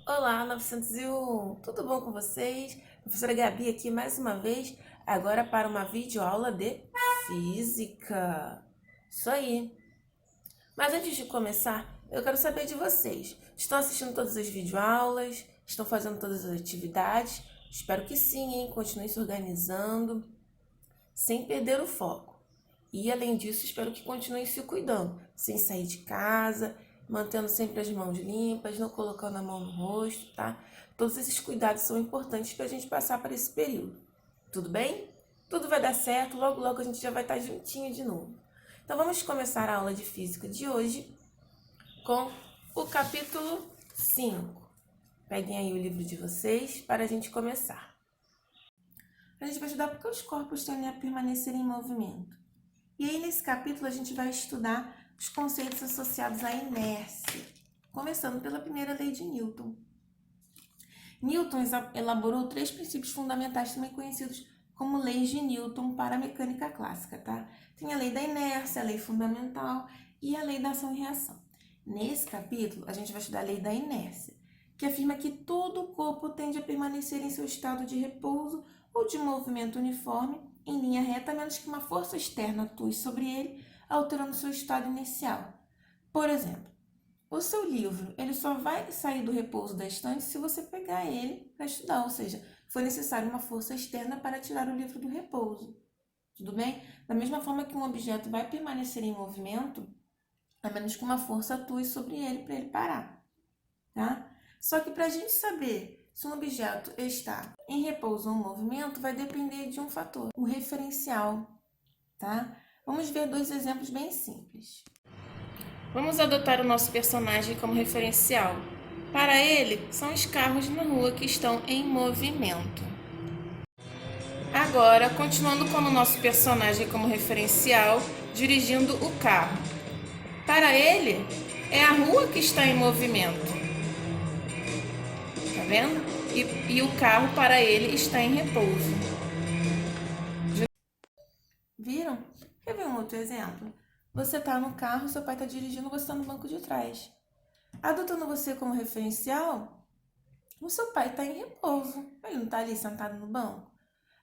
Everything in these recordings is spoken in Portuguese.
Olá, 901! Tudo bom com vocês? Professora Gabi aqui mais uma vez, agora para uma videoaula de Física. Isso aí! Mas antes de começar, eu quero saber de vocês. Estão assistindo todas as videoaulas? Estão fazendo todas as atividades? Espero que sim, hein? Continuem se organizando, sem perder o foco. E além disso, espero que continuem se cuidando, sem sair de casa, mantendo sempre as mãos limpas, não colocando a mão no rosto, tá? Todos esses cuidados são importantes para a gente passar por esse período. Tudo bem? Tudo vai dar certo, logo logo a gente já vai estar juntinho de novo. Então vamos começar a aula de física de hoje com o capítulo 5. Peguem aí o livro de vocês para a gente começar. A gente vai estudar porque os corpos tendem a permanecer em movimento. E aí, nesse capítulo, a gente vai estudar os conceitos associados à inércia, começando pela primeira lei de Newton. Newton elaborou 3 princípios fundamentais, também conhecidos como leis de Newton para a mecânica clássica, tá? Tem a lei da inércia, a lei fundamental e a lei da ação e reação. Nesse capítulo, a gente vai estudar a lei da inércia, que afirma que todo o corpo tende a permanecer em seu estado de repouso ou de movimento uniforme, em linha reta, a menos que uma força externa atue sobre ele, alterando seu estado inicial. Por exemplo, o seu livro, ele só vai sair do repouso da estante se você pegar ele para estudar, ou seja, foi necessária uma força externa para tirar o livro do repouso. Tudo bem? Da mesma forma que um objeto vai permanecer em movimento, a menos que uma força atue sobre ele para ele parar, tá? Só que para a gente saber se um objeto está em repouso ou em movimento, vai depender de um fator, o referencial, tá? Vamos ver 2 exemplos bem simples. Vamos adotar o nosso personagem como referencial. Para ele, são os carros na rua que estão em movimento. Agora, continuando com o nosso personagem como referencial, dirigindo o carro. Para ele, é a rua que está em movimento. Tá vendo? E o carro para ele está em repouso. Viram? Quer ver um outro exemplo? Você está no carro, seu pai está dirigindo, você está no banco de trás. Adotando você como referencial, o seu pai está em repouso. Ele não está ali sentado no banco.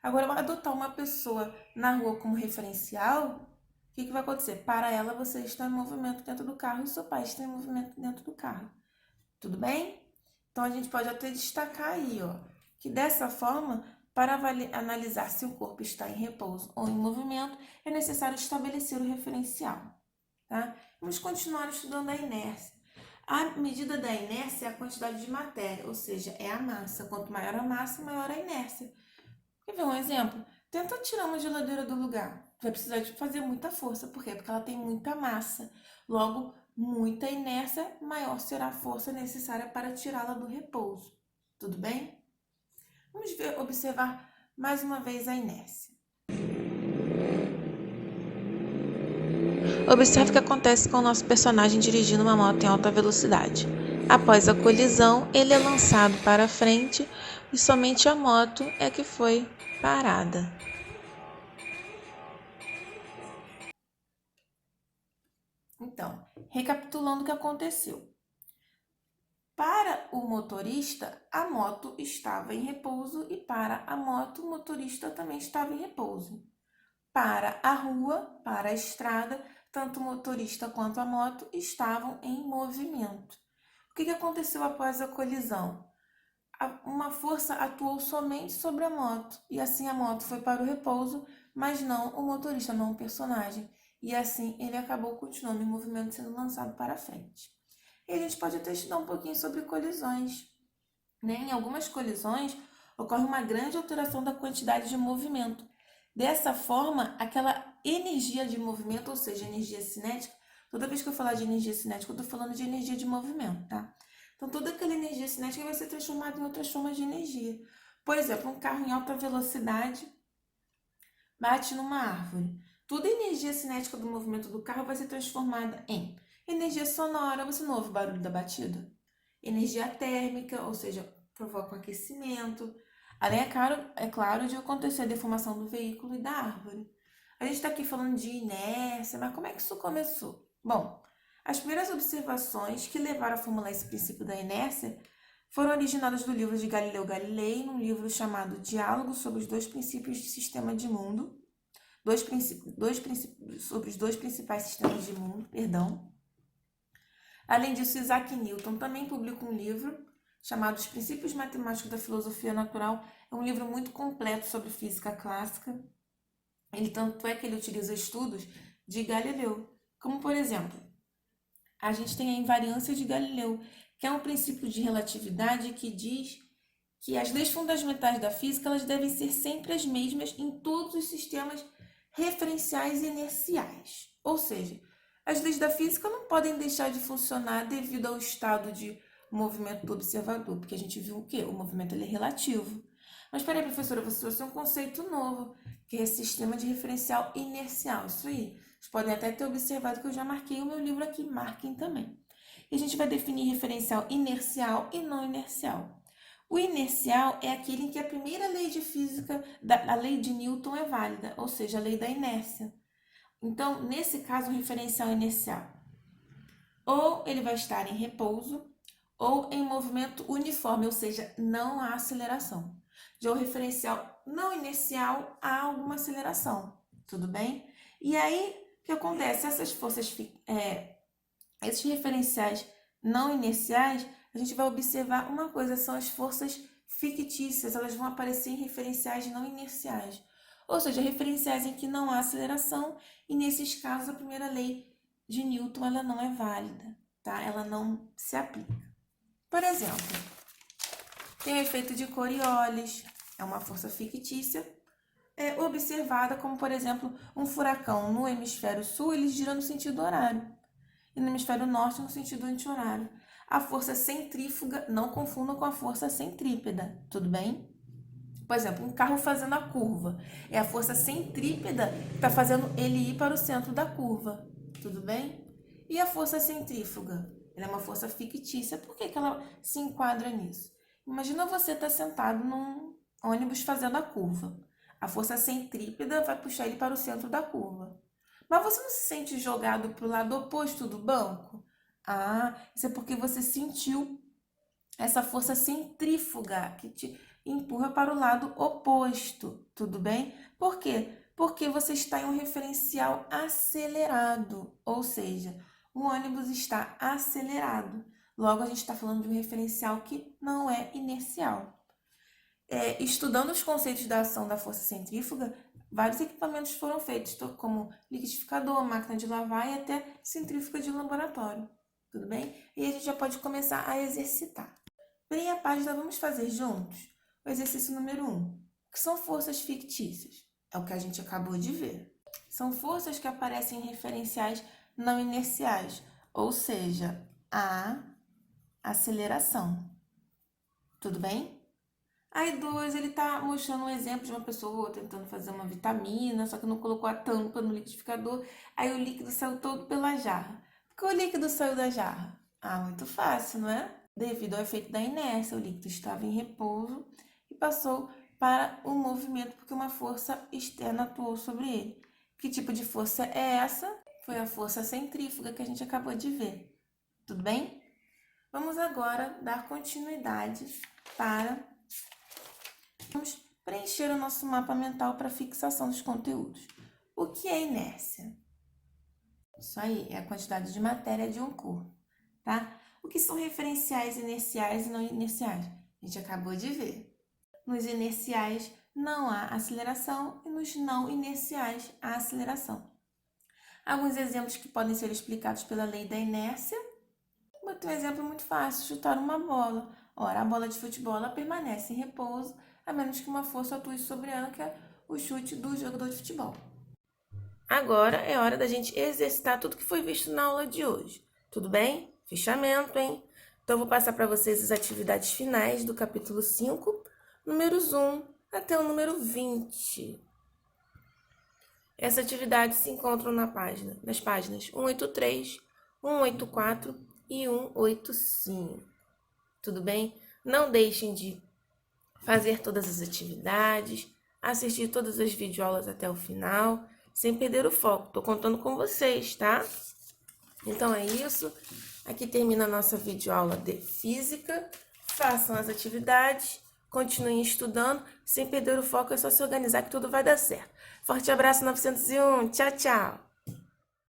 Agora, adotar uma pessoa na rua como referencial, o que vai acontecer? Para ela, você está em movimento dentro do carro e o seu pai está em movimento dentro do carro. Tudo bem? Então, a gente pode até destacar aí, ó, que dessa forma, para analisar se o corpo está em repouso ou em movimento, é necessário estabelecer o referencial, tá? Vamos continuar estudando a inércia. A medida da inércia é a quantidade de matéria, ou seja, é a massa. Quanto maior a massa, maior a inércia. Quer ver um exemplo? Tenta tirar uma geladeira do lugar. Vai precisar de fazer muita força. Por quê? Porque ela tem muita massa. Logo, muita inércia, maior será a força necessária para tirá-la do repouso. Tudo bem? Vamos observar mais uma vez a inércia. Observe o que acontece com o nosso personagem dirigindo uma moto em alta velocidade. Após a colisão, ele é lançado para frente e somente a moto é que foi parada. Então, recapitulando o que aconteceu. Para o motorista, a moto estava em repouso e para a moto, o motorista também estava em repouso. Para a rua, para a estrada, tanto o motorista quanto a moto estavam em movimento. O que aconteceu após a colisão? Uma força atuou somente sobre a moto e assim a moto foi para o repouso, mas não o motorista, não o personagem. E assim ele acabou continuando em movimento, sendo lançado para frente. E a gente pode até estudar um pouquinho sobre colisões, né? Em algumas colisões ocorre uma grande alteração da quantidade de movimento. Dessa forma, aquela energia de movimento, ou seja, energia cinética, toda vez que eu falar de energia cinética, eu estou falando de energia de movimento, tá? Então, toda aquela energia cinética vai ser transformada em outras formas de energia. Por exemplo, um carro em alta velocidade bate numa árvore. Toda a energia cinética do movimento do carro vai ser transformada em energia sonora, você não ouve o barulho da batida? Energia térmica, ou seja, provoca um aquecimento. Além, é claro, de acontecer a deformação do veículo e da árvore. A gente está aqui falando de inércia, mas como é que isso começou? Bom, as primeiras observações que levaram a formular esse princípio da inércia foram originadas do livro de Galileu Galilei, num livro chamado Diálogo sobre os dois princípios de sistema de mundo, sobre os dois principais sistemas de mundo, perdão. Além disso, Isaac Newton também publicou um livro chamado Os Princípios Matemáticos da Filosofia Natural. É um livro muito completo sobre física clássica. Tanto é que ele utiliza estudos de Galileu, como por exemplo, a gente tem a invariância de Galileu, que é um princípio de relatividade que diz que as leis fundamentais da física elas devem ser sempre as mesmas em todos os sistemas referenciais e inerciais. Ou seja, as leis da física não podem deixar de funcionar devido ao estado de movimento do observador, porque a gente viu o quê? O movimento ele é relativo. Mas peraí, professora, você trouxe um conceito novo, que é sistema de referencial inercial. Isso aí. Vocês podem até ter observado que eu já marquei o meu livro aqui, marquem também. E a gente vai definir referencial inercial e não inercial. O inercial é aquele em que a primeira lei de física, a lei de Newton é válida, ou seja, a lei da inércia. Então, nesse caso, o referencial inercial, ou ele vai estar em repouso, ou em movimento uniforme, ou seja, não há aceleração. Já o referencial não inercial, há alguma aceleração, tudo bem? E aí, o que acontece? Esses referenciais não inerciais, a gente vai observar uma coisa, são as forças fictícias, elas vão aparecer em referenciais não inerciais. Ou seja, referenciais em que não há aceleração, e nesses casos a primeira lei de Newton ela não é válida, tá? Ela não se aplica. Por exemplo, tem o efeito de Coriolis, é uma força fictícia, observada como, por exemplo, um furacão no hemisfério sul, ele gira no sentido horário, e no hemisfério norte no sentido anti-horário. A força centrífuga, não confundam com a força centrípeta, tudo bem? Por exemplo, um carro fazendo a curva, é a força centrípeta que está fazendo ele ir para o centro da curva, tudo bem? E a força centrífuga? Ela é uma força fictícia, por que ela se enquadra nisso? Imagina você estar sentado num ônibus fazendo a curva. A força centrípeta vai puxar ele para o centro da curva. Mas você não se sente jogado para o lado oposto do banco? Ah, isso é porque você sentiu essa força centrífuga que te empurra para o lado oposto, tudo bem? Por quê? Porque você está em um referencial acelerado, ou seja, o ônibus está acelerado. Logo, a gente está falando de um referencial que não é inercial. Estudando os conceitos da ação da força centrífuga, vários equipamentos foram feitos, como liquidificador, máquina de lavar e até centrífuga de laboratório. Tudo bem? E a gente já pode começar a exercitar. Bem a página, vamos fazer juntos o exercício número 1. O que são forças fictícias? É o que a gente acabou de ver. São forças que aparecem em referenciais não inerciais, ou seja, a aceleração. Tudo bem? Aí 2, ele está mostrando um exemplo de uma pessoa tentando fazer uma vitamina, só que não colocou a tampa no liquidificador, aí o líquido saiu todo pela jarra. Por que o líquido saiu da jarra? Ah, muito fácil, não é? Devido ao efeito da inércia, o líquido estava em repouso e passou para o movimento porque uma força externa atuou sobre ele. Que tipo de força é essa? Foi a força centrífuga que a gente acabou de ver. Tudo bem? Vamos agora dar continuidade para vamos preencher o nosso mapa mental para fixação dos conteúdos. O que é inércia? Isso aí, é a quantidade de matéria de um corpo, tá? O que são referenciais inerciais e não inerciais? A gente acabou de ver. Nos inerciais não há aceleração e nos não inerciais há aceleração. Alguns exemplos que podem ser explicados pela lei da inércia. Vou ter um exemplo muito fácil, chutar uma bola. Ora, a bola de futebol ela permanece em repouso, a menos que uma força atue sobre ela, que é o chute do jogador de futebol. Agora é hora da gente exercitar tudo que foi visto na aula de hoje. Tudo bem? Fechamento, hein? Então, eu vou passar para vocês as atividades finais do capítulo 5, números 1 até o número 20. Essas atividades se encontram nas páginas 183, 184 e 185. Tudo bem? Não deixem de fazer todas as atividades, assistir todas as videoaulas até o final, sem perder o foco. Estou contando com vocês, tá? Então é isso. Aqui termina a nossa videoaula de Física. façam as atividades, continuem estudando, sem perder o foco, é só se organizar que tudo vai dar certo. Forte abraço 901, tchau, tchau!